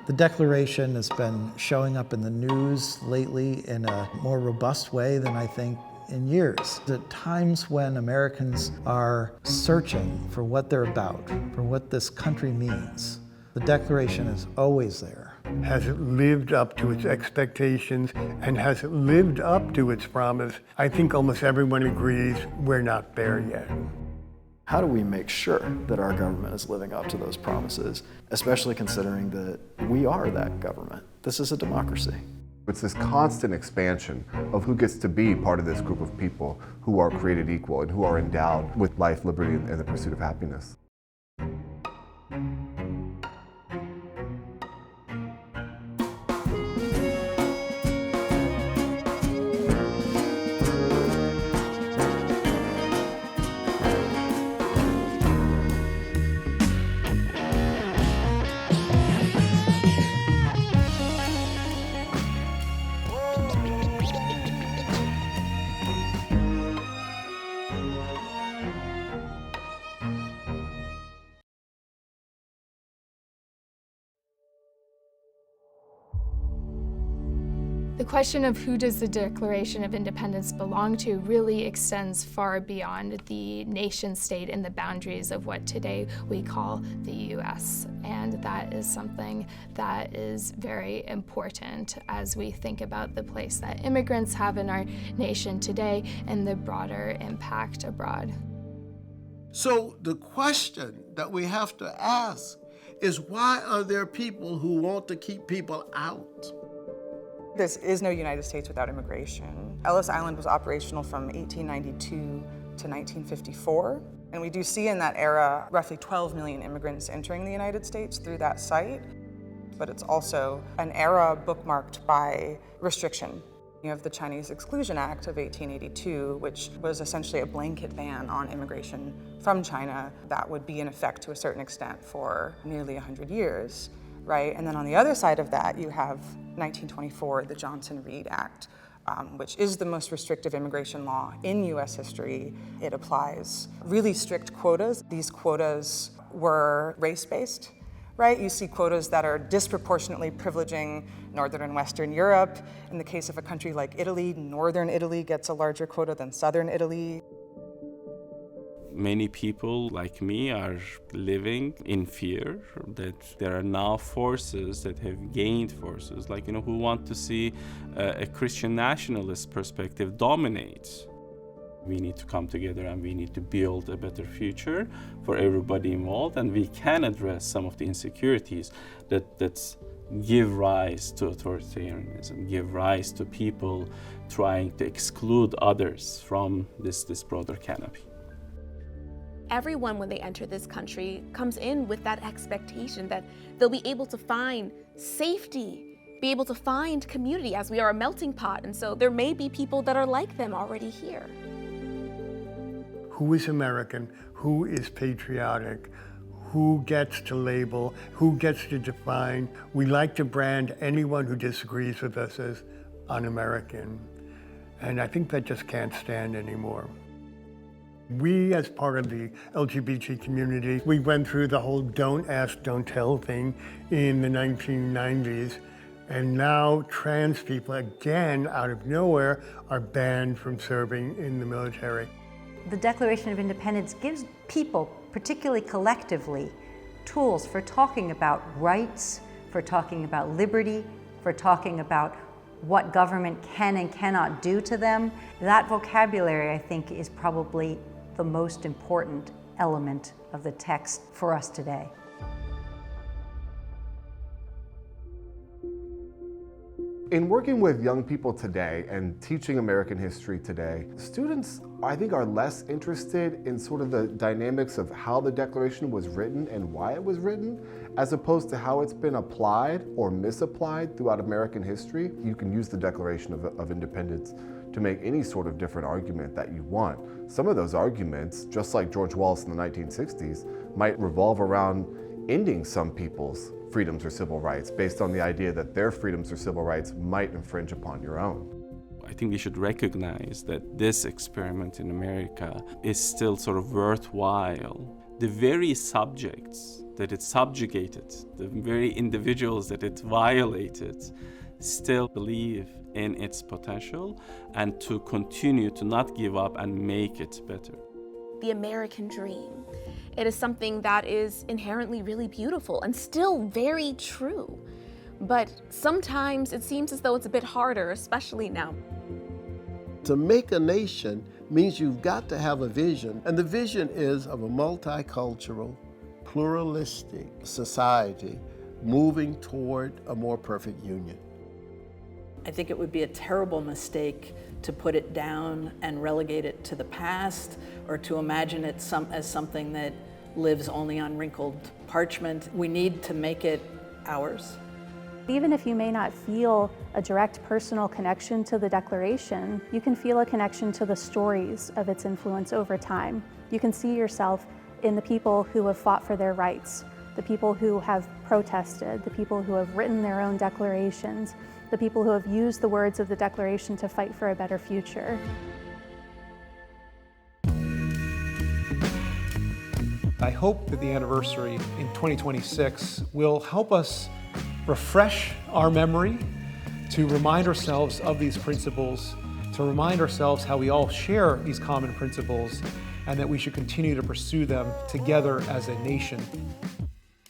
The Declaration has been showing up in the news lately in a more robust way than I think in years. At times when Americans are searching for what they're about, for what this country means, the Declaration is always there. Has it lived up to its expectations, and has it lived up to its promise? I think almost everyone agrees we're not there yet. How do we make sure that our government is living up to those promises, especially considering that we are that government? This is a democracy. It's this constant expansion of who gets to be part of this group of people who are created equal and who are endowed with life, liberty, and the pursuit of happiness. The question of who does the Declaration of Independence belong to really extends far beyond the nation state and the boundaries of what today we call the U.S. And that is something that is very important as we think about the place that immigrants have in our nation today and the broader impact abroad. So the question that we have to ask is, why are there people who want to keep people out? There is no United States without immigration. Ellis Island was operational from 1892 to 1954. And we do see in that era roughly 12 million immigrants entering the United States through that site. But it's also an era bookmarked by restriction. You have the Chinese Exclusion Act of 1882, which was essentially a blanket ban on immigration from China that would be in effect to a certain extent for nearly 100 years. Right? And then on the other side of that, you have 1924, the Johnson-Reed Act, which is the most restrictive immigration law in US history. It applies really strict quotas. These quotas were race-based, right? You see quotas that are disproportionately privileging Northern and Western Europe. In the case of a country like Italy, Northern Italy gets a larger quota than Southern Italy. Many people like me are living in fear that there are now forces that have gained forces, like, who want to see a Christian nationalist perspective dominate. We need to come together and we need to build a better future for everybody involved, and we can address some of the insecurities that give rise to authoritarianism, give rise to people trying to exclude others from this broader canopy. Everyone, when they enter this country, comes in with that expectation that they'll be able to find safety, be able to find community, as we are a melting pot. And so there may be people that are like them already here. Who is American? Who is patriotic? Who gets to label? Who gets to define? We like to brand anyone who disagrees with us as un-American. And I think that just can't stand anymore. We, as part of the LGBT community, we went through the whole don't ask, don't tell thing in the 1990s. And now trans people, again, out of nowhere, are banned from serving in the military. The Declaration of Independence gives people, particularly collectively, tools for talking about rights, for talking about liberty, for talking about what government can and cannot do to them. That vocabulary, I think, is probably the most important element of the text for us today. In working with young people today and teaching American history today, students, I think, are less interested in sort of the dynamics of how the Declaration was written and why it was written, as opposed to how it's been applied or misapplied throughout American history. You can use the Declaration of Independence to make any sort of different argument that you want. Some of those arguments, just like George Wallace in the 1960s, might revolve around ending some people's freedoms or civil rights based on the idea that their freedoms or civil rights might infringe upon your own. I think we should recognize that this experiment in America is still sort of worthwhile, the very subjects that it subjugated, the very individuals that it violated, still believe in its potential and to continue to not give up and make it better. The American dream. It is something that is inherently really beautiful and still very true. But sometimes it seems as though it's a bit harder, especially now. To make a nation means you've got to have a vision, and the vision is of a multicultural, pluralistic society moving toward a more perfect union. I think it would be a terrible mistake to put it down and relegate it to the past, or to imagine it as something that lives only on wrinkled parchment. We need to make it ours. Even if you may not feel a direct personal connection to the Declaration, you can feel a connection to the stories of its influence over time. You can see yourself in the people who have fought for their rights, the people who have protested, the people who have written their own declarations, the people who have used the words of the Declaration to fight for a better future. I hope that the anniversary in 2026 will help us refresh our memory, to remind ourselves of these principles, to remind ourselves how we all share these common principles, and that we should continue to pursue them together as a nation.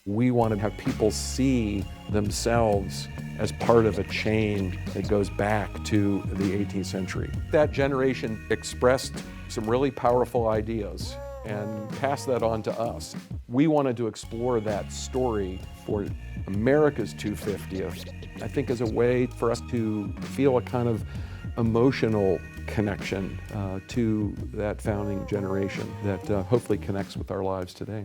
We want to have people see themselves as part of a chain that goes back to the 18th century. That generation expressed some really powerful ideas and passed that on to us. We wanted to explore that story for America's 250th, I think, as a way for us to feel a kind of emotional connection to that founding generation that hopefully connects with our lives today.